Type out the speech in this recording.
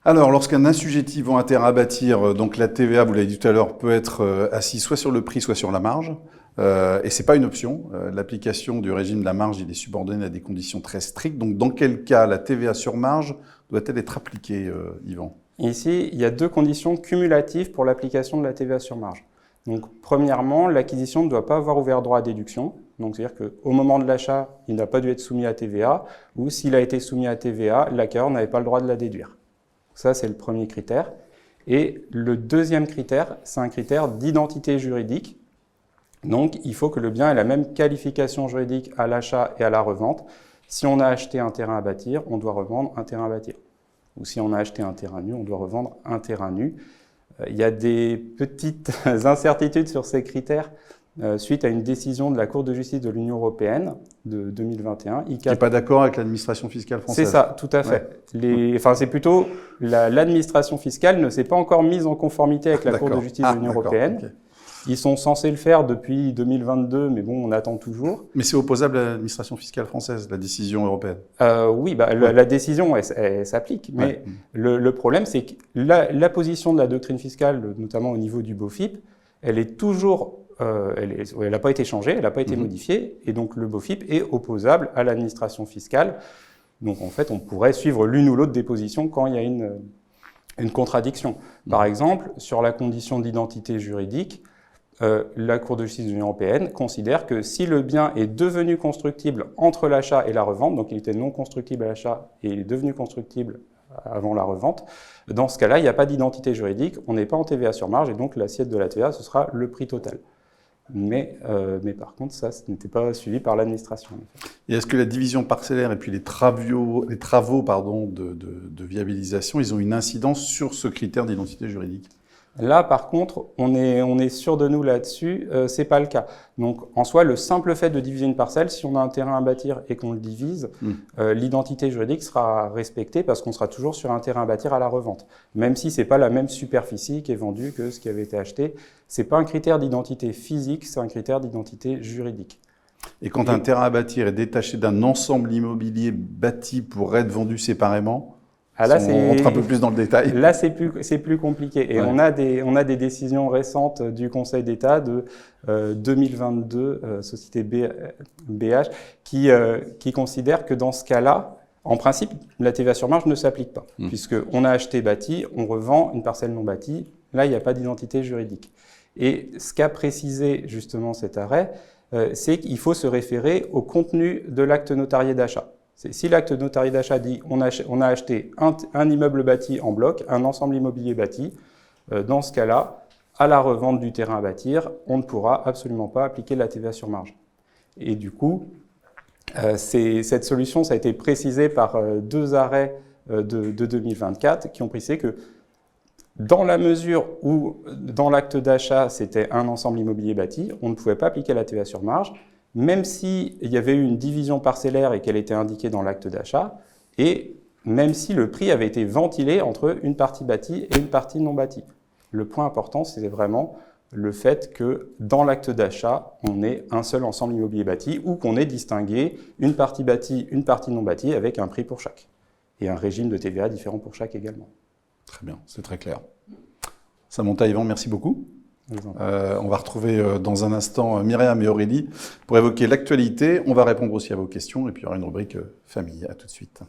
Alors, lorsqu'un assujetti vend un terrain à bâtir, donc la TVA, vous l'avez dit tout à l'heure, peut être assise soit sur le prix, soit sur la marge. Et c'est pas une option. L'application du régime de la marge, il est subordonné à des conditions très strictes. Donc, dans quel cas la TVA sur marge doit-elle être appliquée, Yvan? Ici, il y a deux conditions cumulatives pour l'application de la TVA sur marge. Donc, premièrement, l'acquisition ne doit pas avoir ouvert droit à déduction. Donc, c'est-à-dire qu'au moment de l'achat, il n'a pas dû être soumis à TVA, ou s'il a été soumis à TVA, l'acquéreur n'avait pas le droit de la déduire. Ça, c'est le premier critère. Et le deuxième critère, c'est un critère d'identité juridique. Donc, il faut que le bien ait la même qualification juridique à l'achat et à la revente. Si on a acheté un terrain à bâtir, on doit revendre un terrain à bâtir. Ou si on a acheté un terrain nu, on doit revendre un terrain nu. Il y a des petites incertitudes sur ces critères suite à une décision de la Cour de justice de l'Union européenne de 2021. Qui n'est pas d'accord avec l'administration fiscale française. C'est ça, tout à fait. Ouais. C'est plutôt l'administration fiscale ne s'est pas encore mise en conformité avec la Cour de justice de l'Union européenne. Okay. Ils sont censés le faire depuis 2022, mais bon, on attend toujours. Mais c'est opposable à l'administration fiscale française, la décision européenne. Oui, la décision, elle s'applique. Mais le problème, c'est que la position de la doctrine fiscale, notamment au niveau du BOFIP, elle est toujours... elle n'a pas été changée, elle n'a pas été modifiée. Et donc, le BOFIP est opposable à l'administration fiscale. Donc, en fait, on pourrait suivre l'une ou l'autre des positions quand il y a une contradiction. Par exemple, sur la condition d'identité juridique, la Cour de justice de l'Union européenne considère que si le bien est devenu constructible entre l'achat et la revente, donc il était non constructible à l'achat et il est devenu constructible avant la revente, dans ce cas-là, il n'y a pas d'identité juridique, on n'est pas en TVA sur marge et donc l'assiette de la TVA, ce sera le prix total. Mais par contre, ça, ce n'était pas suivi par l'administration. Et est-ce que la division parcellaire et puis les travaux de viabilisation, ils ont une incidence sur ce critère d'identité juridique ? Là, par contre, on est sûr de nous là-dessus, c'est pas le cas. Donc, en soi, le simple fait de diviser une parcelle, si on a un terrain à bâtir et qu'on le divise, l'identité juridique sera respectée parce qu'on sera toujours sur un terrain à bâtir à la revente. Même si c'est pas la même superficie qui est vendue que ce qui avait été acheté, c'est pas un critère d'identité physique, c'est un critère d'identité juridique. Et quand un terrain à bâtir est détaché d'un ensemble immobilier bâti pour être vendu séparément, on rentre un peu plus dans le détail. Là, c'est plus compliqué. Et on a des décisions récentes du Conseil d'État de 2022, société BH, qui considère que dans ce cas-là, en principe, la TVA sur marge ne s'applique pas. Puisqu'on a acheté bâti, on revend une parcelle non bâtie. Là, il n'y a pas d'identité juridique. Et ce qu'a précisé justement cet arrêt, c'est qu'il faut se référer au contenu de l'acte notarié d'achat. Si l'acte notarié d'achat dit on a acheté un immeuble bâti en bloc, un ensemble immobilier bâti, dans ce cas-là, à la revente du terrain à bâtir, on ne pourra absolument pas appliquer la TVA sur marge. Et du coup, cette solution, ça a été précisé par deux arrêts de 2024 qui ont précisé que dans la mesure où, dans l'acte d'achat, c'était un ensemble immobilier bâti, on ne pouvait pas appliquer la TVA sur marge, même s'il y avait eu une division parcellaire et qu'elle était indiquée dans l'acte d'achat, et même si le prix avait été ventilé entre une partie bâtie et une partie non bâtie. Le point important, c'est vraiment le fait que dans l'acte d'achat, on ait un seul ensemble immobilier bâti ou qu'on ait distingué une partie bâtie, une partie non bâtie avec un prix pour chaque. Et un régime de TVA différent pour chaque également. Très bien, c'est très clair. Samantha, Yvan, merci beaucoup. On va retrouver dans un instant Myriam et Aurélie pour évoquer l'actualité. On va répondre aussi à vos questions et puis il y aura une rubrique famille. À tout de suite.